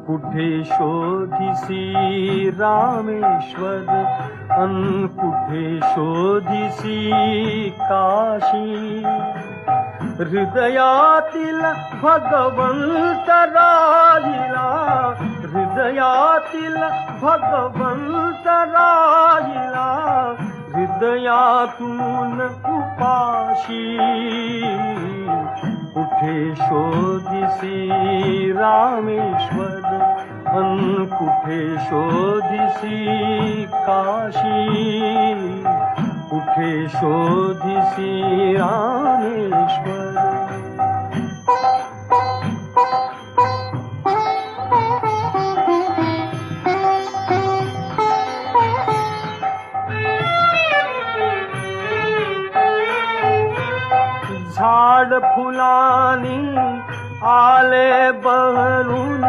कुठे शोधिसी रामेश्वर अन कुठे शोधिसी काशी. हृदयातील भगवंत राहिला, हृदयातील भगवंत राहिला, हृदयातून उपाशी. कुठे शोधिसी रामेश्वर अन कुठे शोधिसी काशी. कुठे शोधिसी रामेश्वर. झाड फुलानी आले बहरून